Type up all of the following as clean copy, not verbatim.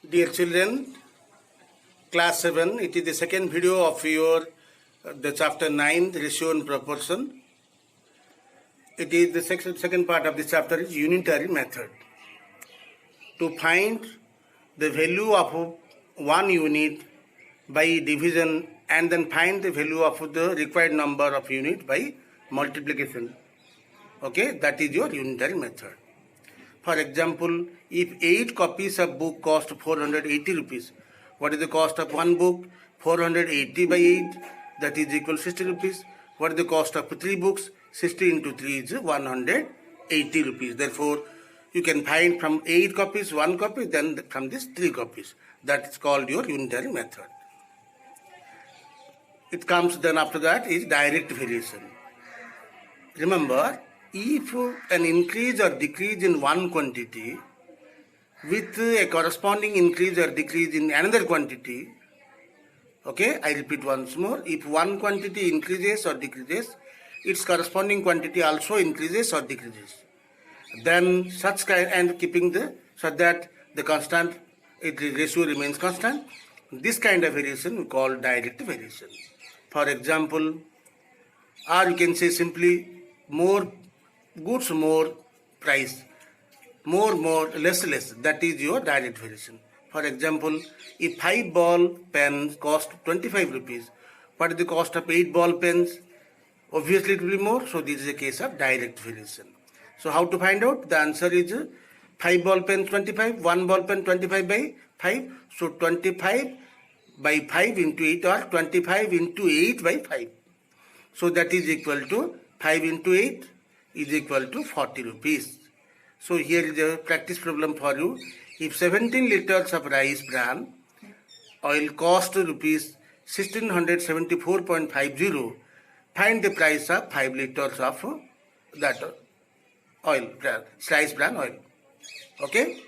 Dear children, class 7, it is the second video of your the chapter 9, ratio and proportion. It is the second part of this chapter is unitary method. To find the value of one unit by division and then find the value of the required number of unit by multiplication. Okay, that is your unitary method. For example, if 8 copies of book cost 480 rupees, what is the cost of one book? 480 by 8, that is equal to 60 rupees. What is the cost of 3 books? 60 into 3 is 180 rupees. Therefore, you can find from 8 copies 1 copy, then from this 3 copies. That is called your unitary method. It comes then after that is direct variation. Remember, if an increase or decrease in one quantity with a corresponding increase or decrease in another quantity, okay, I repeat once more, if one quantity increases or decreases, its corresponding quantity also increases or decreases. Then such kind, and keeping the, so that the constant, ratio remains constant, this kind of variation we call direct variation. For example, or you can say simply more goods, more price, more, less, that is your direct variation. For example, if 5 ball pens cost 25 rupees, what is the cost of 8 ball pens? Obviously it will be more, so this is a case of direct variation. So how to find out? The answer is 5 ball pen 25, 1 ball pen 25 by 5, so 25 by 5 into 8 or 25 into 8 by 5. So that is equal to 5 into 8 is equal to 40 rupees. So here is a practice problem for you. If 17 liters of rice bran oil cost rupees 1674.50, find the price of 5 liters of that oil, rice bran oil. Okay?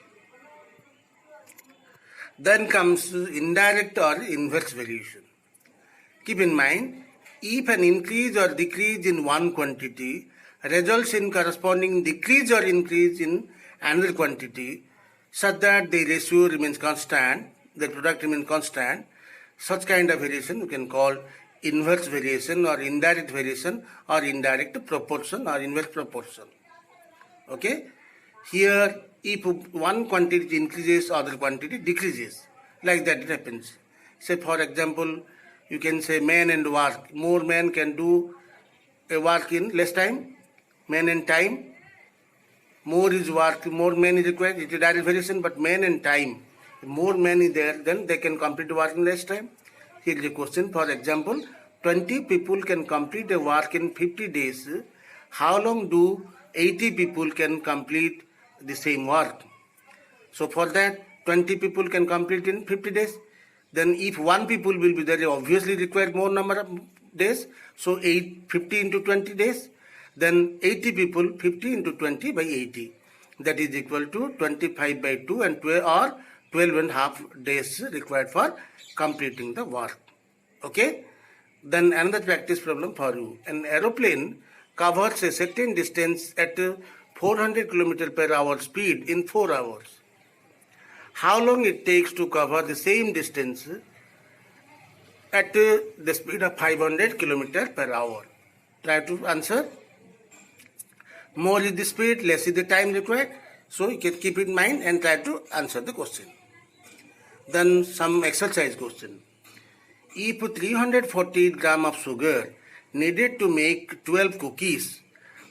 Then comes indirect or inverse variation. Keep in mind, if an increase or decrease in one quantity results in corresponding decrease or increase in another quantity, such that the ratio remains constant, the product remains constant, such kind of variation you can call inverse variation or indirect variation or indirect proportion or inverse proportion. Okay? Here, if one quantity increases, other quantity decreases. Like that it happens. Say for example, you can say man and work. More men can do a work in less time. Man and time. More is work, more men is required. It is direct variation, but man and time. If more men is there, then they can complete the work in less time. Here is a question. For example, 20 people can complete a work in 50 days. How long do 80 people can complete the same work? So for that, 20 people can complete in 50 days. Then if 1 people will be there, obviously required more number of days. So 50 into 20 days. Then 80 people, 50 into 20 by 80. That is equal to 25 by 2 and 12 or 12 and a half days required for completing the work. Okay? Then another practice problem for you. An aeroplane covers a certain distance at 400 km per hour speed in 4 hours. How long it takes to cover the same distance at the speed of 500 km per hour? Try to answer. More is the speed, less is the time required. So you can keep in mind and try to answer the question. Then some exercise question. If 348 grams of sugar needed to make 12 cookies,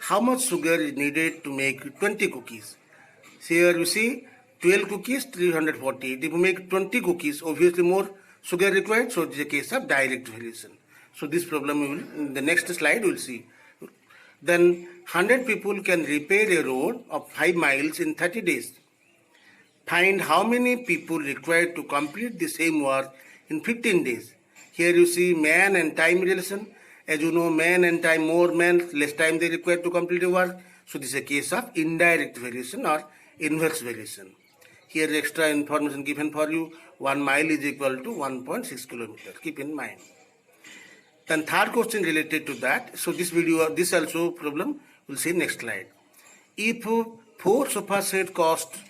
how much sugar is needed to make 20 cookies? So here you see 12 cookies, 348. If you make 20 cookies, obviously more sugar required. So it is a case of direct variation. So this problem we will, in the next slide we will see. Then 100 people can repair a road of 5 miles in 30 days. Find how many people required to complete the same work in 15 days. Here you see man and time relation. As you know, man and time, more man, less time they require to complete the work. So this is a case of indirect variation or inverse variation. Here extra information given for you. 1 mile is equal to 1.6 kilometers. Keep in mind. Then third question related to that. So this video, this also problem, we'll see next slide. If 4 sofa set cost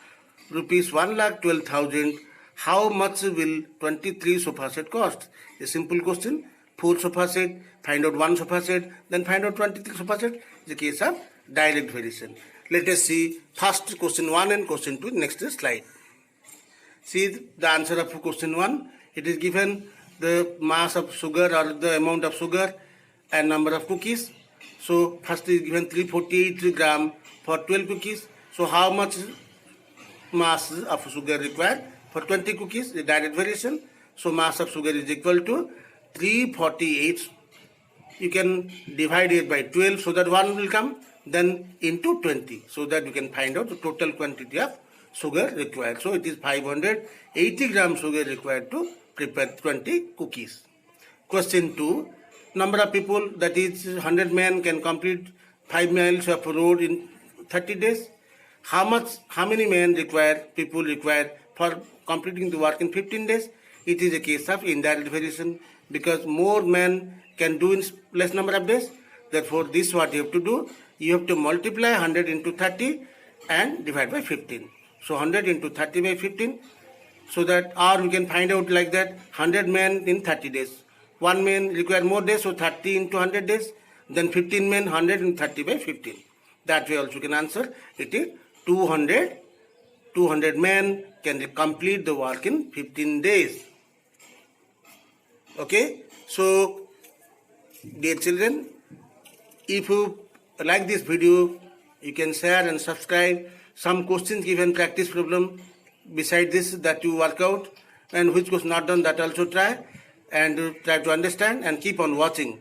rupees 1,12,000, how much will 23 sofa set cost? A simple question. 4 sofa set, find out 1 sofa set, then find out 23 sofa set. Is a case of direct variation. Let us see first question 1 and question 2 next slide. See the answer of question 1. It is given the mass of sugar or the amount of sugar and number of cookies. So first is given 348 gram for 12 cookies. So how much mass of sugar required for 20 cookies? The direct variation. So mass of sugar is equal to 348. You can divide it by 12 so that 1 will come, then into 20 so that you can find out the total quantity of sugar required. So it is 580 gram sugar required to prepare 20 cookies. Question 2. Number of people, that is 100 men, can complete 5 miles of road in 30 days. How many men people require for completing the work in 15 days? It is a case of indirect variation because more men can do in less number of days. Therefore, this what you have to do. You have to multiply 100 into 30 and divide by 15. So 100 into 30 by 15. So that, or we can find out like that, 100 men in 30 days. 1 man require more days, so 30 into 100 days. Then 15 men, 100 and 30 by 15. That way also you can answer. It is 200 men can complete the work in 15 days. Okay. So, dear children, if you like this video, you can share and subscribe. Some questions given practice problem beside this that you work out, and which was not done, that also try and try to understand and keep on watching.